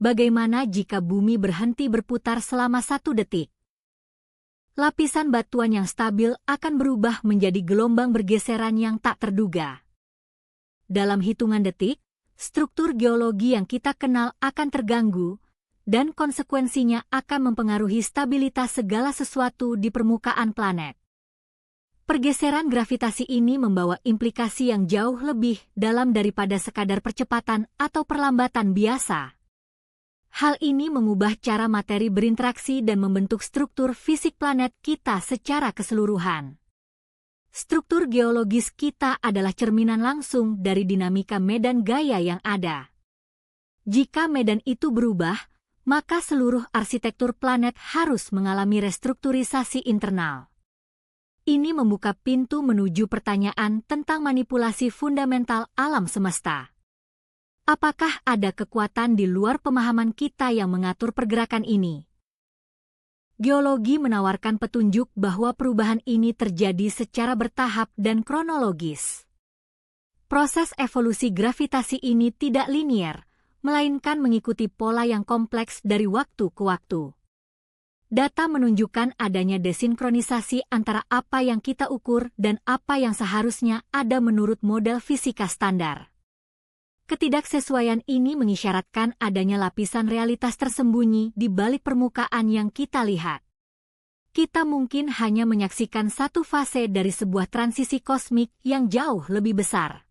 Bagaimana jika bumi berhenti berputar selama 1 detik? Lapisan batuan yang stabil akan berubah menjadi gelombang bergeseran yang tak terduga. Dalam hitungan detik, struktur geologi yang kita kenal akan terganggu, dan konsekuensinya akan mempengaruhi stabilitas segala sesuatu di permukaan planet. Pergeseran gravitasi ini membawa implikasi yang jauh lebih dalam daripada sekadar percepatan atau perlambatan biasa. Hal ini mengubah cara materi berinteraksi dan membentuk struktur fisik planet kita secara keseluruhan. Struktur geologis kita adalah cerminan langsung dari dinamika medan gaya yang ada. Jika medan itu berubah, maka seluruh arsitektur planet harus mengalami restrukturisasi internal. Ini membuka pintu menuju pertanyaan tentang manipulasi fundamental alam semesta. Apakah ada kekuatan di luar pemahaman kita yang mengatur pergerakan ini? Geologi menawarkan petunjuk bahwa perubahan ini terjadi secara bertahap dan kronologis. Proses evolusi gravitasi ini tidak linier, melainkan mengikuti pola yang kompleks dari waktu ke waktu. Data menunjukkan adanya desinkronisasi antara apa yang kita ukur dan apa yang seharusnya ada menurut model fisika standar. Ketidaksesuaian ini mengisyaratkan adanya lapisan realitas tersembunyi di balik permukaan yang kita lihat. Kita mungkin hanya menyaksikan satu fase dari sebuah transisi kosmik yang jauh lebih besar.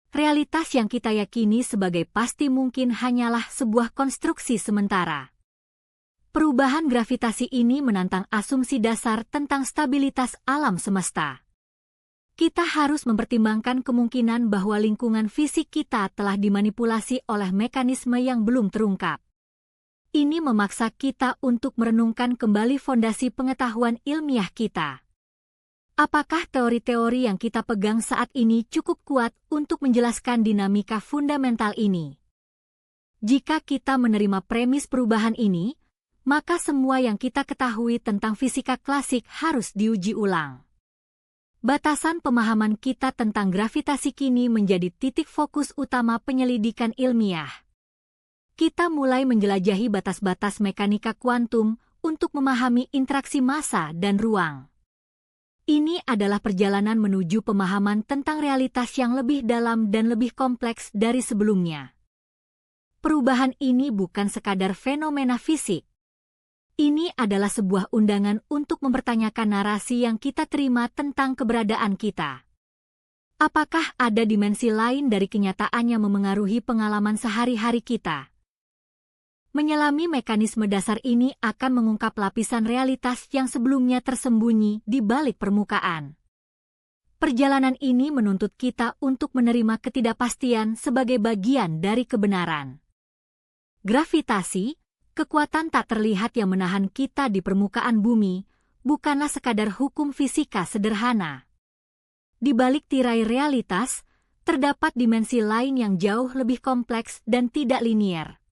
Realitas yang kita yakini sebagai pasti mungkin hanyalah sebuah konstruksi sementara. Perubahan gravitasi ini menantang asumsi dasar tentang stabilitas alam semesta. Kita harus mempertimbangkan kemungkinan bahwa lingkungan fisik kita telah dimanipulasi oleh mekanisme yang belum terungkap. Ini memaksa kita untuk merenungkan kembali fondasi pengetahuan ilmiah kita. Apakah teori-teori yang kita pegang saat ini cukup kuat untuk menjelaskan dinamika fundamental ini? Jika kita menerima premis perubahan ini, maka semua yang kita ketahui tentang fisika klasik harus diuji ulang. Batasan pemahaman kita tentang gravitasi kini menjadi titik fokus utama penyelidikan ilmiah. Kita mulai menjelajahi batas-batas mekanika kuantum untuk memahami interaksi massa dan ruang. Ini adalah perjalanan menuju pemahaman tentang realitas yang lebih dalam dan lebih kompleks dari sebelumnya. Perubahan ini bukan sekadar fenomena fisik. Ini adalah sebuah undangan untuk mempertanyakan narasi yang kita terima tentang keberadaan kita. Apakah ada dimensi lain dari kenyataan yang memengaruhi pengalaman sehari-hari kita? Menyelami mekanisme dasar ini akan mengungkap lapisan realitas yang sebelumnya tersembunyi di balik permukaan. Perjalanan ini menuntut kita untuk menerima ketidakpastian sebagai bagian dari kebenaran. Gravitasi, kekuatan tak terlihat yang menahan kita di permukaan bumi, bukanlah sekadar hukum fisika sederhana. Di balik tirai realitas, terdapat dimensi lain yang jauh lebih kompleks dan tidak linier.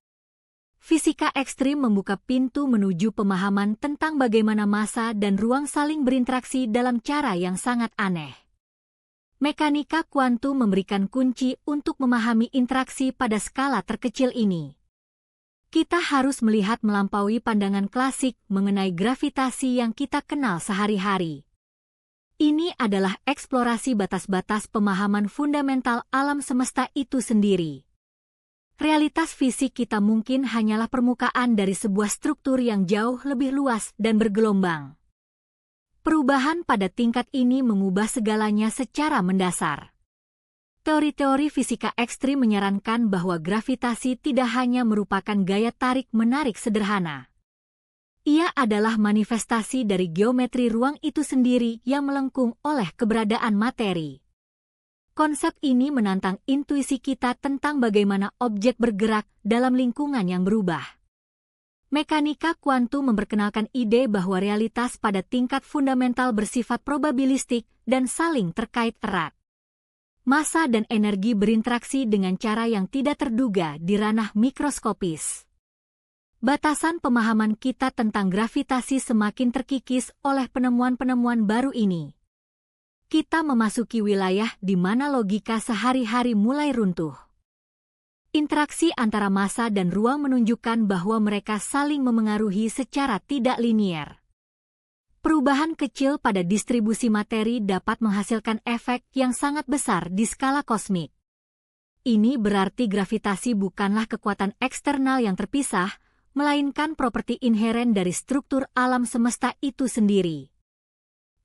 Fisika ekstrim membuka pintu menuju pemahaman tentang bagaimana massa dan ruang saling berinteraksi dalam cara yang sangat aneh. Mekanika kuantum memberikan kunci untuk memahami interaksi pada skala terkecil ini. Kita harus melihat melampaui pandangan klasik mengenai gravitasi yang kita kenal sehari-hari. Ini adalah eksplorasi batas-batas pemahaman fundamental alam semesta itu sendiri. Realitas fisik kita mungkin hanyalah permukaan dari sebuah struktur yang jauh lebih luas dan bergelombang. Perubahan pada tingkat ini mengubah segalanya secara mendasar. Teori-teori fisika ekstrim menyarankan bahwa gravitasi tidak hanya merupakan gaya tarik-menarik sederhana. Ia adalah manifestasi dari geometri ruang itu sendiri yang melengkung oleh keberadaan materi. Konsep ini menantang intuisi kita tentang bagaimana objek bergerak dalam lingkungan yang berubah. Mekanika kuantum memperkenalkan ide bahwa realitas pada tingkat fundamental bersifat probabilistik dan saling terkait erat. Massa dan energi berinteraksi dengan cara yang tidak terduga di ranah mikroskopis. Batasan pemahaman kita tentang gravitasi semakin terkikis oleh penemuan-penemuan baru ini. Kita memasuki wilayah di mana logika sehari-hari mulai runtuh. Interaksi antara massa dan ruang menunjukkan bahwa mereka saling memengaruhi secara tidak linier. Perubahan kecil pada distribusi materi dapat menghasilkan efek yang sangat besar di skala kosmik. Ini berarti gravitasi bukanlah kekuatan eksternal yang terpisah, melainkan properti inheren dari struktur alam semesta itu sendiri.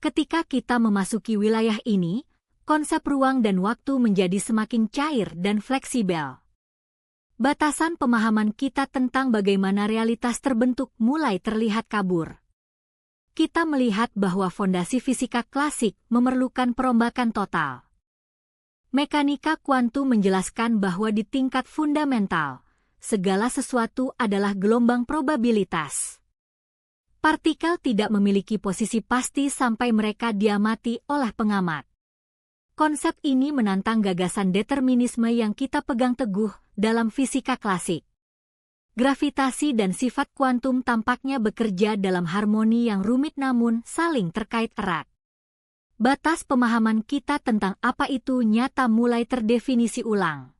Ketika kita memasuki wilayah ini, konsep ruang dan waktu menjadi semakin cair dan fleksibel. Batasan pemahaman kita tentang bagaimana realitas terbentuk mulai terlihat kabur. Kita melihat bahwa fondasi fisika klasik memerlukan perombakan total. Mekanika kuantum menjelaskan bahwa di tingkat fundamental, segala sesuatu adalah gelombang probabilitas. Partikel tidak memiliki posisi pasti sampai mereka diamati oleh pengamat. Konsep ini menantang gagasan determinisme yang kita pegang teguh dalam fisika klasik. Gravitasi dan sifat kuantum tampaknya bekerja dalam harmoni yang rumit namun saling terkait erat. Batas pemahaman kita tentang apa itu nyata mulai terdefinisi ulang.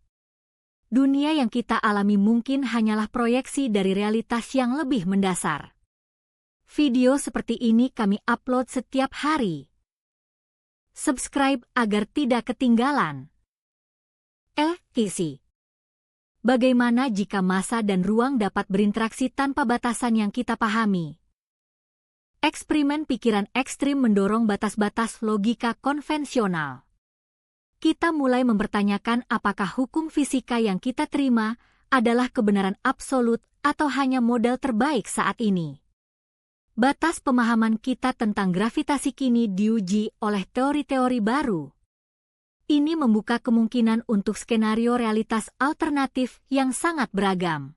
Dunia yang kita alami mungkin hanyalah proyeksi dari realitas yang lebih mendasar. Video seperti ini kami upload setiap hari. Subscribe agar tidak ketinggalan. Isi. Bagaimana jika massa dan ruang dapat berinteraksi tanpa batasan yang kita pahami? Eksperimen pikiran ekstrim mendorong batas-batas logika konvensional. Kita mulai mempertanyakan apakah hukum fisika yang kita terima adalah kebenaran absolut atau hanya model terbaik saat ini. Batas pemahaman kita tentang gravitasi kini diuji oleh teori-teori baru. Ini membuka kemungkinan untuk skenario realitas alternatif yang sangat beragam.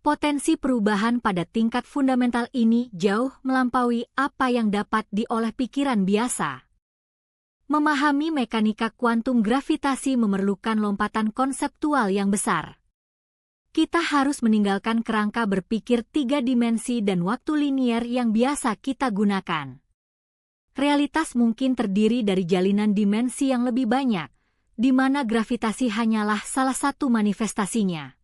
Potensi perubahan pada tingkat fundamental ini jauh melampaui apa yang dapat dioleh pikiran biasa. Memahami mekanika kuantum gravitasi memerlukan lompatan konseptual yang besar. Kita harus meninggalkan kerangka berpikir 3 dimensi dan waktu linier yang biasa kita gunakan. Realitas mungkin terdiri dari jalinan dimensi yang lebih banyak, di mana gravitasi hanyalah salah satu manifestasinya.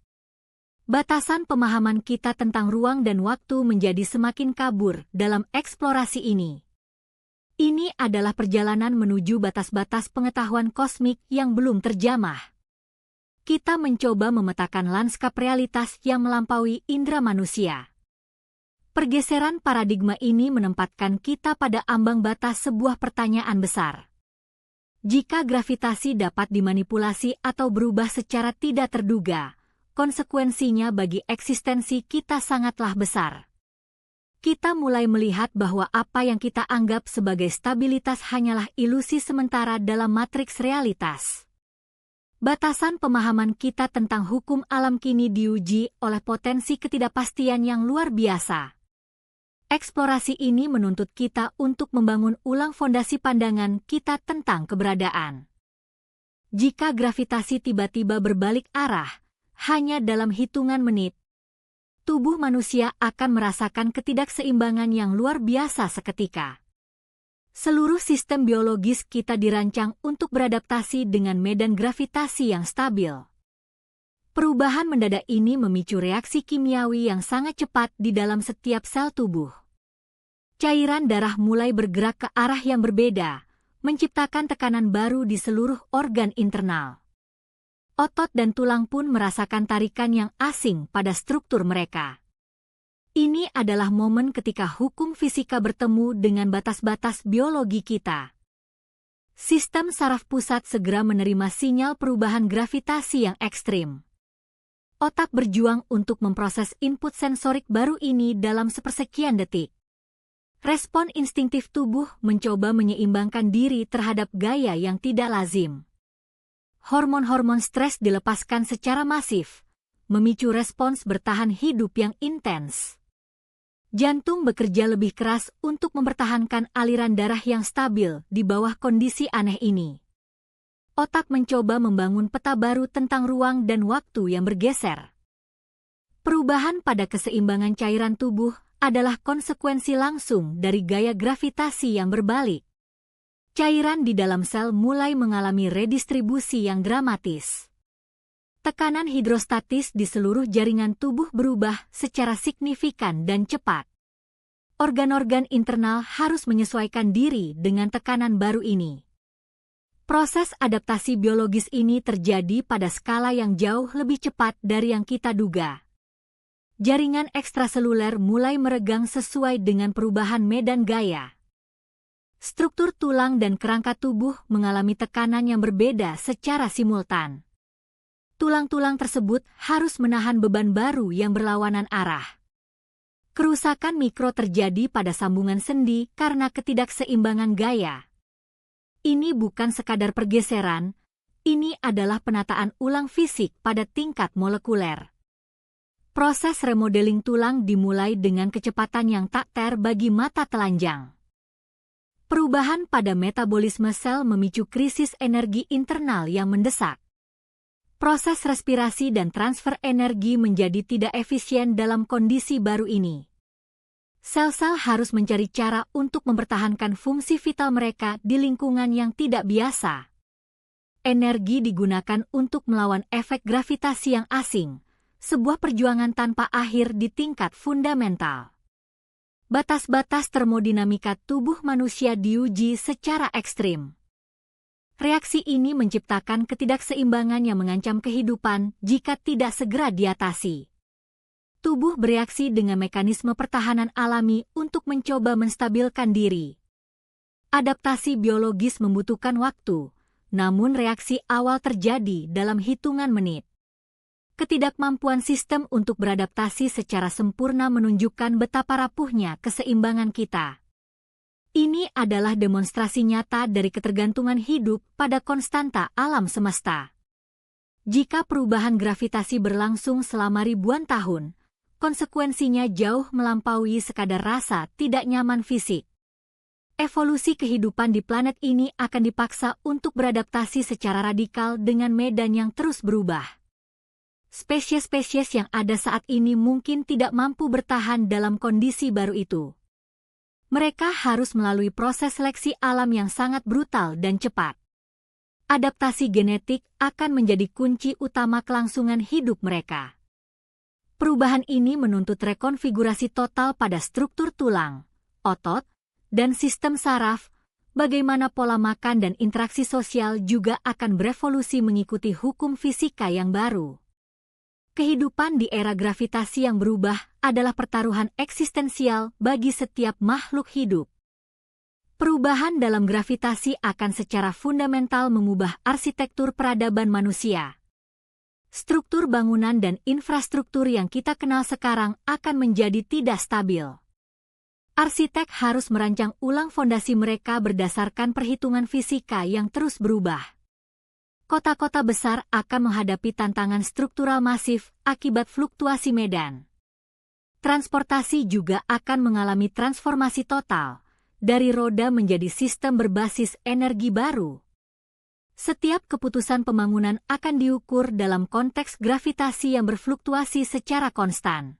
Batasan pemahaman kita tentang ruang dan waktu menjadi semakin kabur dalam eksplorasi ini. Ini adalah perjalanan menuju batas-batas pengetahuan kosmik yang belum terjamah. Kita mencoba memetakan lanskap realitas yang melampaui indera manusia. Pergeseran paradigma ini menempatkan kita pada ambang batas sebuah pertanyaan besar. Jika gravitasi dapat dimanipulasi atau berubah secara tidak terduga, konsekuensinya bagi eksistensi kita sangatlah besar. Kita mulai melihat bahwa apa yang kita anggap sebagai stabilitas hanyalah ilusi sementara dalam matriks realitas. Batasan pemahaman kita tentang hukum alam kini diuji oleh potensi ketidakpastian yang luar biasa. Eksplorasi ini menuntut kita untuk membangun ulang fondasi pandangan kita tentang keberadaan. Jika gravitasi tiba-tiba berbalik arah, hanya dalam hitungan menit, tubuh manusia akan merasakan ketidakseimbangan yang luar biasa seketika. Seluruh sistem biologis kita dirancang untuk beradaptasi dengan medan gravitasi yang stabil. Perubahan mendadak ini memicu reaksi kimiawi yang sangat cepat di dalam setiap sel tubuh. Cairan darah mulai bergerak ke arah yang berbeda, menciptakan tekanan baru di seluruh organ internal. Otot dan tulang pun merasakan tarikan yang asing pada struktur mereka. Ini adalah momen ketika hukum fisika bertemu dengan batas-batas biologi kita. Sistem saraf pusat segera menerima sinyal perubahan gravitasi yang ekstrim. Otak berjuang untuk memproses input sensorik baru ini dalam sepersekian detik. Respon instingtif tubuh mencoba menyeimbangkan diri terhadap gaya yang tidak lazim. Hormon-hormon stres dilepaskan secara masif, memicu respons bertahan hidup yang intens. Jantung bekerja lebih keras untuk mempertahankan aliran darah yang stabil di bawah kondisi aneh ini. Otak mencoba membangun peta baru tentang ruang dan waktu yang bergeser. Perubahan pada keseimbangan cairan tubuh adalah konsekuensi langsung dari gaya gravitasi yang berbalik. Cairan di dalam sel mulai mengalami redistribusi yang dramatis. Tekanan hidrostatis di seluruh jaringan tubuh berubah secara signifikan dan cepat. Organ-organ internal harus menyesuaikan diri dengan tekanan baru ini. Proses adaptasi biologis ini terjadi pada skala yang jauh lebih cepat dari yang kita duga. Jaringan ekstraseluler mulai meregang sesuai dengan perubahan medan gaya. Struktur tulang dan kerangka tubuh mengalami tekanan yang berbeda secara simultan. Tulang-tulang tersebut harus menahan beban baru yang berlawanan arah. Kerusakan mikro terjadi pada sambungan sendi karena ketidakseimbangan gaya. Ini bukan sekadar pergeseran, ini adalah penataan ulang fisik pada tingkat molekuler. Proses remodeling tulang dimulai dengan kecepatan yang tak bagi mata telanjang. Perubahan pada metabolisme sel memicu krisis energi internal yang mendesak. Proses respirasi dan transfer energi menjadi tidak efisien dalam kondisi baru ini. Sel-sel harus mencari cara untuk mempertahankan fungsi vital mereka di lingkungan yang tidak biasa. Energi digunakan untuk melawan efek gravitasi yang asing, sebuah perjuangan tanpa akhir di tingkat fundamental. Batas-batas termodinamika tubuh manusia diuji secara ekstrim. Reaksi ini menciptakan ketidakseimbangan yang mengancam kehidupan jika tidak segera diatasi. Tubuh bereaksi dengan mekanisme pertahanan alami untuk mencoba menstabilkan diri. Adaptasi biologis membutuhkan waktu, namun reaksi awal terjadi dalam hitungan menit. Ketidakmampuan sistem untuk beradaptasi secara sempurna menunjukkan betapa rapuhnya keseimbangan kita. Ini adalah demonstrasi nyata dari ketergantungan hidup pada konstanta alam semesta. Jika perubahan gravitasi berlangsung selama ribuan tahun, konsekuensinya jauh melampaui sekadar rasa tidak nyaman fisik. Evolusi kehidupan di planet ini akan dipaksa untuk beradaptasi secara radikal dengan medan yang terus berubah. Spesies-spesies yang ada saat ini mungkin tidak mampu bertahan dalam kondisi baru itu. Mereka harus melalui proses seleksi alam yang sangat brutal dan cepat. Adaptasi genetik akan menjadi kunci utama kelangsungan hidup mereka. Perubahan ini menuntut rekonfigurasi total pada struktur tulang, otot, dan sistem saraf. Bagaimana pola makan dan interaksi sosial juga akan berevolusi mengikuti hukum fisika yang baru. Kehidupan di era gravitasi yang berubah adalah pertaruhan eksistensial bagi setiap makhluk hidup. Perubahan dalam gravitasi akan secara fundamental mengubah arsitektur peradaban manusia. Struktur bangunan dan infrastruktur yang kita kenal sekarang akan menjadi tidak stabil. Arsitek harus merancang ulang fondasi mereka berdasarkan perhitungan fisika yang terus berubah. Kota-kota besar akan menghadapi tantangan struktural masif akibat fluktuasi medan. Transportasi juga akan mengalami transformasi total, dari roda menjadi sistem berbasis energi baru. Setiap keputusan pembangunan akan diukur dalam konteks gravitasi yang berfluktuasi secara konstan.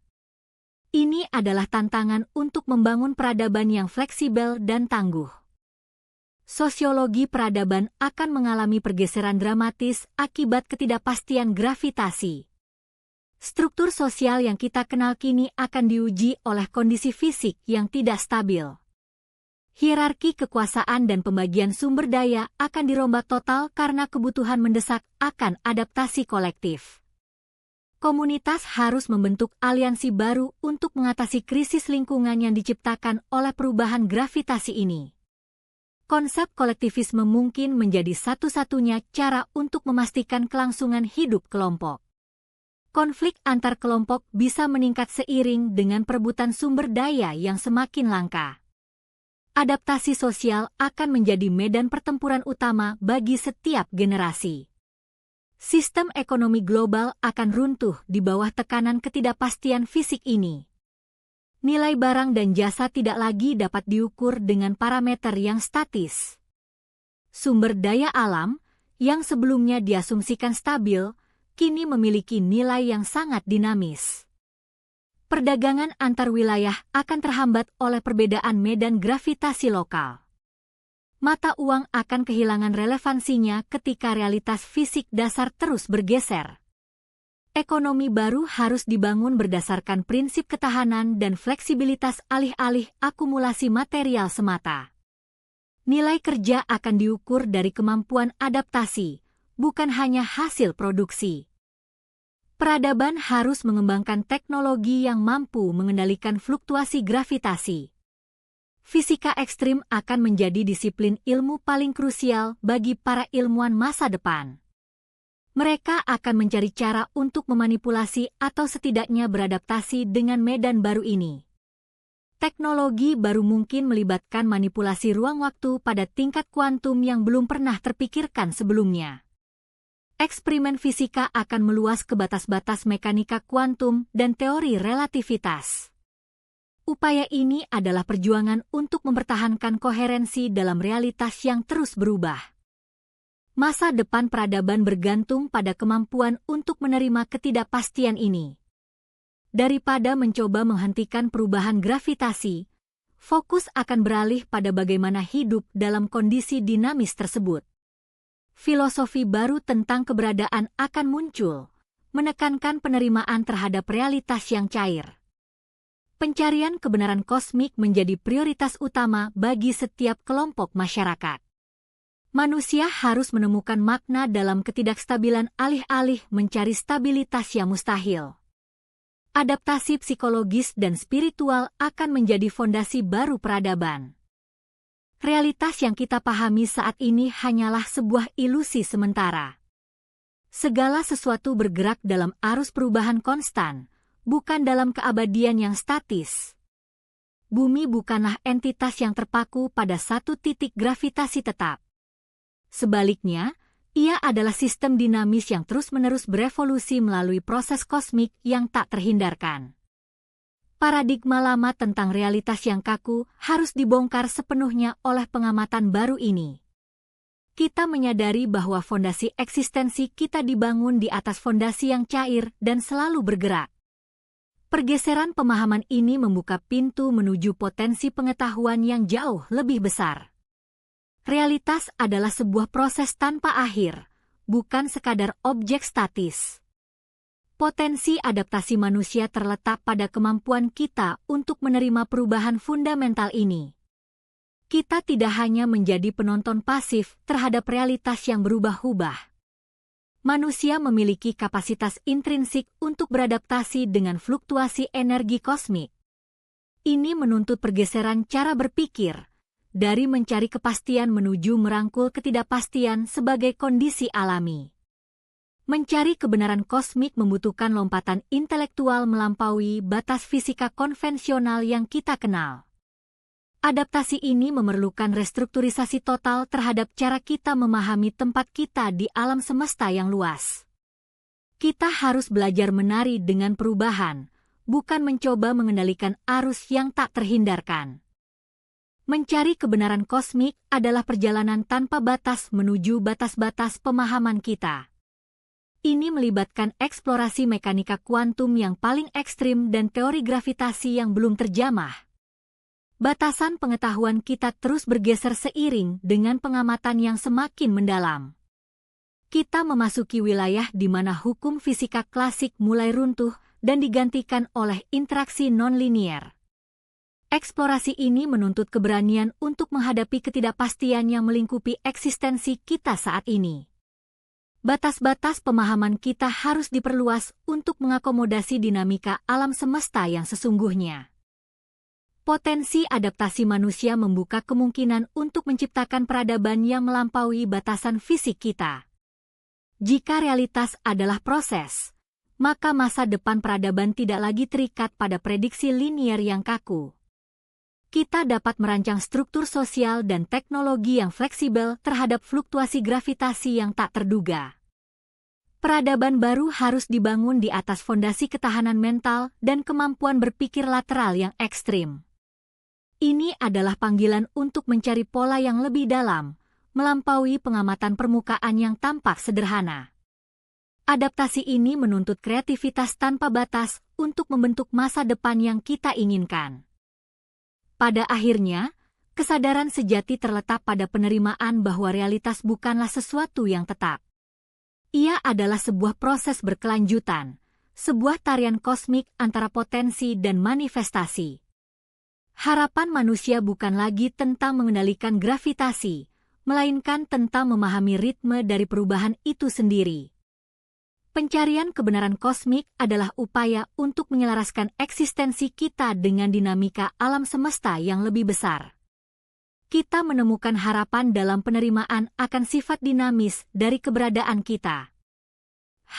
Ini adalah tantangan untuk membangun peradaban yang fleksibel dan tangguh. Sosiologi peradaban akan mengalami pergeseran dramatis akibat ketidakpastian gravitasi. Struktur sosial yang kita kenal kini akan diuji oleh kondisi fisik yang tidak stabil. Hierarki kekuasaan dan pembagian sumber daya akan dirombak total karena kebutuhan mendesak akan adaptasi kolektif. Komunitas harus membentuk aliansi baru untuk mengatasi krisis lingkungan yang diciptakan oleh perubahan gravitasi ini. Konsep kolektivisme mungkin menjadi satu-satunya cara untuk memastikan kelangsungan hidup kelompok. Konflik antar kelompok bisa meningkat seiring dengan perebutan sumber daya yang semakin langka. Adaptasi sosial akan menjadi medan pertempuran utama bagi setiap generasi. Sistem ekonomi global akan runtuh di bawah tekanan ketidakpastian fisik ini. Nilai barang dan jasa tidak lagi dapat diukur dengan parameter yang statis. Sumber daya alam, yang sebelumnya diasumsikan stabil, kini memiliki nilai yang sangat dinamis. Perdagangan antar wilayah akan terhambat oleh perbedaan medan gravitasi lokal. Mata uang akan kehilangan relevansinya ketika realitas fisik dasar terus bergeser. Ekonomi baru harus dibangun berdasarkan prinsip ketahanan dan fleksibilitas alih-alih akumulasi material semata. Nilai kerja akan diukur dari kemampuan adaptasi, bukan hanya hasil produksi. Peradaban harus mengembangkan teknologi yang mampu mengendalikan fluktuasi gravitasi. Fisika ekstrim akan menjadi disiplin ilmu paling krusial bagi para ilmuwan masa depan. Mereka akan mencari cara untuk memanipulasi atau setidaknya beradaptasi dengan medan baru ini. Teknologi baru mungkin melibatkan manipulasi ruang waktu pada tingkat kuantum yang belum pernah terpikirkan sebelumnya. Eksperimen fisika akan meluas ke batas-batas mekanika kuantum dan teori relativitas. Upaya ini adalah perjuangan untuk mempertahankan koherensi dalam realitas yang terus berubah. Masa depan peradaban bergantung pada kemampuan untuk menerima ketidakpastian ini. Daripada mencoba menghentikan perubahan gravitasi, fokus akan beralih pada bagaimana hidup dalam kondisi dinamis tersebut. Filosofi baru tentang keberadaan akan muncul, menekankan penerimaan terhadap realitas yang cair. Pencarian kebenaran kosmik menjadi prioritas utama bagi setiap kelompok masyarakat. Manusia harus menemukan makna dalam ketidakstabilan alih-alih mencari stabilitas yang mustahil. Adaptasi psikologis dan spiritual akan menjadi fondasi baru peradaban. Realitas yang kita pahami saat ini hanyalah sebuah ilusi sementara. Segala sesuatu bergerak dalam arus perubahan konstan, bukan dalam keabadian yang statis. Bumi bukanlah entitas yang terpaku pada satu titik gravitasi tetap. Sebaliknya, ia adalah sistem dinamis yang terus-menerus berevolusi melalui proses kosmik yang tak terhindarkan. Paradigma lama tentang realitas yang kaku harus dibongkar sepenuhnya oleh pengamatan baru ini. Kita menyadari bahwa fondasi eksistensi kita dibangun di atas fondasi yang cair dan selalu bergerak. Pergeseran pemahaman ini membuka pintu menuju potensi pengetahuan yang jauh lebih besar. Realitas adalah sebuah proses tanpa akhir, bukan sekadar objek statis. Potensi adaptasi manusia terletak pada kemampuan kita untuk menerima perubahan fundamental ini. Kita tidak hanya menjadi penonton pasif terhadap realitas yang berubah-ubah. Manusia memiliki kapasitas intrinsik untuk beradaptasi dengan fluktuasi energi kosmik. Ini menuntut pergeseran cara berpikir, dari mencari kepastian menuju merangkul ketidakpastian sebagai kondisi alami. Mencari kebenaran kosmik membutuhkan lompatan intelektual melampaui batas fisika konvensional yang kita kenal. Adaptasi ini memerlukan restrukturisasi total terhadap cara kita memahami tempat kita di alam semesta yang luas. Kita harus belajar menari dengan perubahan, bukan mencoba mengendalikan arus yang tak terhindarkan. Mencari kebenaran kosmik adalah perjalanan tanpa batas menuju batas-batas pemahaman kita. Ini melibatkan eksplorasi mekanika kuantum yang paling ekstrim dan teori gravitasi yang belum terjamah. Batasan pengetahuan kita terus bergeser seiring dengan pengamatan yang semakin mendalam. Kita memasuki wilayah di mana hukum fisika klasik mulai runtuh dan digantikan oleh interaksi non-linier. Eksplorasi ini menuntut keberanian untuk menghadapi ketidakpastian yang melingkupi eksistensi kita saat ini. Batas-batas pemahaman kita harus diperluas untuk mengakomodasi dinamika alam semesta yang sesungguhnya. Potensi adaptasi manusia membuka kemungkinan untuk menciptakan peradaban yang melampaui batasan fisik kita. Jika realitas adalah proses, maka masa depan peradaban tidak lagi terikat pada prediksi linier yang kaku. Kita dapat merancang struktur sosial dan teknologi yang fleksibel terhadap fluktuasi gravitasi yang tak terduga. Peradaban baru harus dibangun di atas fondasi ketahanan mental dan kemampuan berpikir lateral yang ekstrim. Ini adalah panggilan untuk mencari pola yang lebih dalam, melampaui pengamatan permukaan yang tampak sederhana. Adaptasi ini menuntut kreativitas tanpa batas untuk membentuk masa depan yang kita inginkan. Pada akhirnya, kesadaran sejati terletak pada penerimaan bahwa realitas bukanlah sesuatu yang tetap. Ia adalah sebuah proses berkelanjutan, sebuah tarian kosmik antara potensi dan manifestasi. Harapan manusia bukan lagi tentang mengendalikan gravitasi, melainkan tentang memahami ritme dari perubahan itu sendiri. Pencarian kebenaran kosmik adalah upaya untuk menyelaraskan eksistensi kita dengan dinamika alam semesta yang lebih besar. Kita menemukan harapan dalam penerimaan akan sifat dinamis dari keberadaan kita.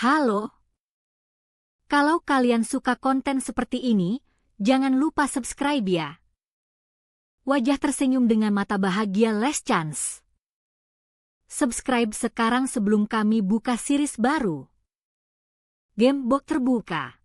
Halo. Kalau kalian suka konten seperti ini, jangan lupa subscribe ya. Wajah tersenyum dengan mata bahagia Les Chance. Subscribe sekarang sebelum kami buka series baru. Gamebox terbuka.